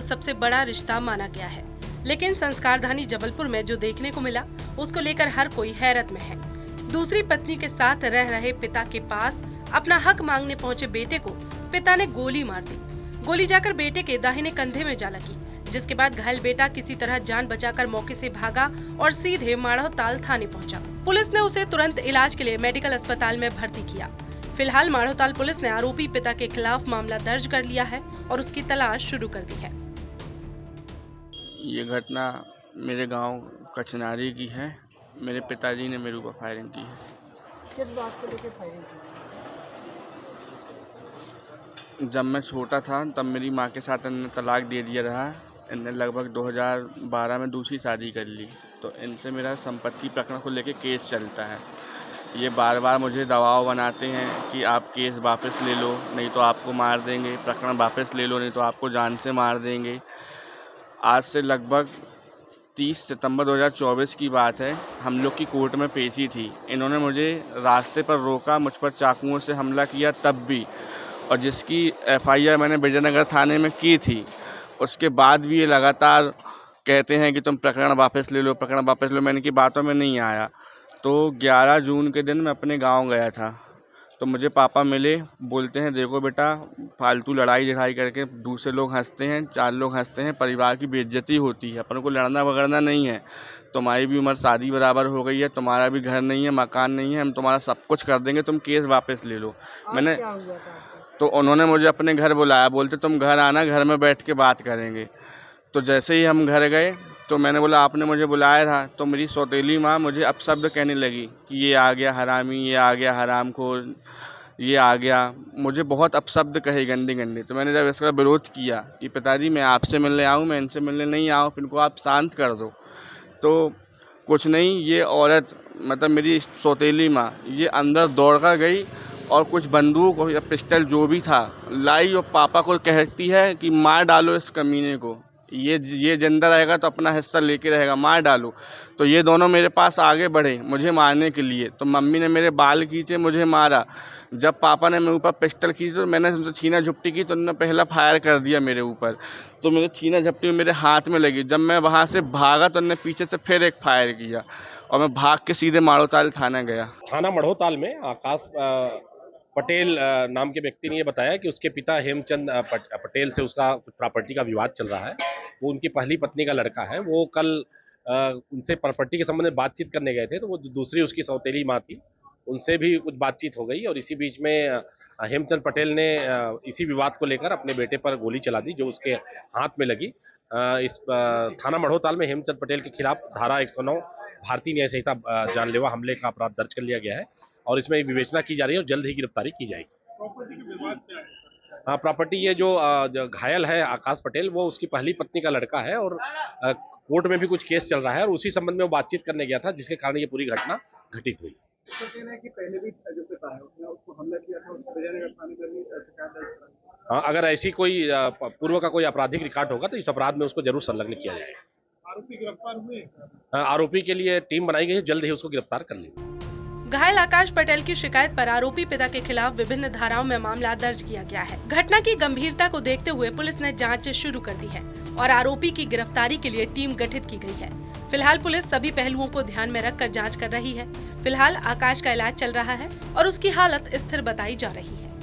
सबसे बड़ा रिश्ता माना गया है। लेकिन संस्कारधानी जबलपुर में जो देखने को मिला, उसको लेकर हर कोई हैरत में है। दूसरी पत्नी के साथ रह रहे पिता के पास अपना हक मांगने पहुंचे बेटे को पिता ने गोली मार दी। गोली जाकर बेटे के दाहिने कंधे में जा लगी, जिसके बाद घायल बेटा किसी तरह जान बचाकर मौके से भागा और सीधे माढ़ौताल थाने पहुंचा। पुलिस ने उसे तुरंत इलाज के लिए मेडिकल अस्पताल में भर्ती किया। फिलहाल माढ़ौताल पुलिस ने आरोपी पिता के खिलाफ मामला दर्ज कर लिया है और उसकी तलाश शुरू कर दी है। ये घटना मेरे गांव कचनारी की है। मेरे पिताजी ने मेरे ऊपर फायरिंग की है। किस बात को लेकर फायरिंग की? जब मैं छोटा था तब मेरी माँ के साथ इन्होंने तलाक दे दिया रहा। इनने लगभग 2012 में दूसरी शादी कर ली, तो इनसे मेरा संपत्ति प्रकरण को लेकर केस चलता है। ये बार बार मुझे दबाव बनाते हैं कि आप केस वापस ले लो, नहीं तो आपको मार देंगे, प्रकरण वापस ले लो, नहीं तो आपको जान से मार देंगे। आज से लगभग 30 सितंबर 2024 की बात है। हम लोग की कोर्ट में पेशी थी। इन्होंने मुझे रास्ते पर रोका, मुझ पर चाकुओं से हमला किया तब भी, और जिसकी FIR मैंने विजयनगर थाने में की थी, उसके बाद भी ये लगातार कहते हैं कि तुम प्रकरण वापस ले लो, प्रकरण वापस ले लो। मैंने की बातों में नहीं आया। तो 11 जून के दिन मैं अपने गांव गया था, तो मुझे पापा मिले, बोलते हैं देखो बेटा, फालतू लड़ाई झड़ाई करके दूसरे लोग हंसते हैं, 4 लोग हंसते हैं, परिवार की बेइज्जती होती है। अपन को लड़ना वगड़ना नहीं है। तुम्हारी भी उम्र शादी बराबर हो गई है, तुम्हारा भी घर नहीं है, मकान नहीं है, हम तुम्हारा सब कुछ कर देंगे, तुम केस वापस ले लो। मैंने तो उन्होंने मुझे अपने घर बुलाया, बोलते तुम घर आना, घर में बैठ के बात करेंगे। तो जैसे ही हम घर गए तो मैंने बोला आपने मुझे बुलाया था, तो मेरी सौतेली माँ मुझे अपशब्द कहने लगी कि ये आ गया हरामी, ये आ गया हरामखोर, ये आ गया। मुझे बहुत अपशब्द कहे गंदे गंदे। तो मैंने जब इसका विरोध किया कि पिताजी मैं आपसे मिलने आऊँ, मैं इनसे मिलने नहीं आऊँ, इनको आप शांत कर दो, तो कुछ नहीं, ये औरत मतलब मेरी सौतेली माँ ये अंदर दौड़ कर गई और कुछ बंदूक या पिस्टल जो भी था लाई और पापा को कहती है कि मार डालो इस कमीने को, ये जिंदा रहेगा तो अपना हिस्सा लेके रहेगा, मार डालो। तो ये दोनों मेरे पास आगे बढ़े मुझे मारने के लिए। तो मम्मी ने मेरे बाल खींचे, मुझे मारा। जब पापा ने मेरे ऊपर पिस्टल खींची तो मैंने उनसे छीना झपटी की, तो उन्होंने पहला फायर कर दिया मेरे ऊपर। तो मेरे छीना झपटी मेरे हाथ में लगी। जब मैं वहाँ से भागा तो उन्होंने पीछे से फिर एक फायर किया और मैं भाग के सीधे माढ़ौताल थाना गया। थाना माढ़ौताल में आकाश पटेल नाम के व्यक्ति ने ये बताया कि उसके पिता हेमचंद पटेल से उसका प्रॉपर्टी का विवाद चल रहा है। वो उनकी पहली पत्नी का लड़का है। वो कल उनसे प्रॉपर्टी के संबंध में बातचीत करने गए थे, तो वो दूसरी उसकी सौतेली माँ थी, उनसे भी कुछ बातचीत हो गई और इसी बीच में हेमचंद पटेल ने इसी विवाद को लेकर अपने बेटे पर गोली चला दी, जो उसके हाथ में लगी। इस थाना माढ़ौताल में हेमचंद पटेल के खिलाफ धारा 109 भारतीय न्याय संहिता जानलेवा हमले का अपराध दर्ज कर लिया गया है और इसमें विवेचना की जा रही है और जल्द ही गिरफ्तारी की जाएगी। हाँ, प्रॉपर्टी ये जो घायल है आकाश पटेल, वो उसकी पहली पत्नी का लड़का है और कोर्ट में भी कुछ केस चल रहा है और उसी संबंध में वो बातचीत करने गया था, जिसके कारण ये पूरी घटना घटित हुई। तो कहना है कि पहले भी जो पिता है उसने उसको हमला किया था, उसको विजयनगर थाने पर भी शिकायत दर्ज कराई। हाँ, अगर ऐसी कोई पूर्व का कोई आपराधिक रिकॉर्ड होगा तो इस अपराध में उसको जरूर संलग्न किया जाएगा। आरोपी गिरफ्तार हुए? आरोपी के लिए टीम बनाई गई है, जल्द ही उसको गिरफ्तार कर लेंगे। घायल आकाश पटेल की शिकायत पर आरोपी पिता के खिलाफ विभिन्न धाराओं में मामला दर्ज किया गया है। घटना की गंभीरता को देखते हुए पुलिस ने जांच शुरू कर दी है और आरोपी की गिरफ्तारी के लिए टीम गठित की गई है। फिलहाल पुलिस सभी पहलुओं को ध्यान में रखकर जांच कर रही है। फिलहाल आकाश का इलाज चल रहा है और उसकी हालत स्थिर बताई जा रही है।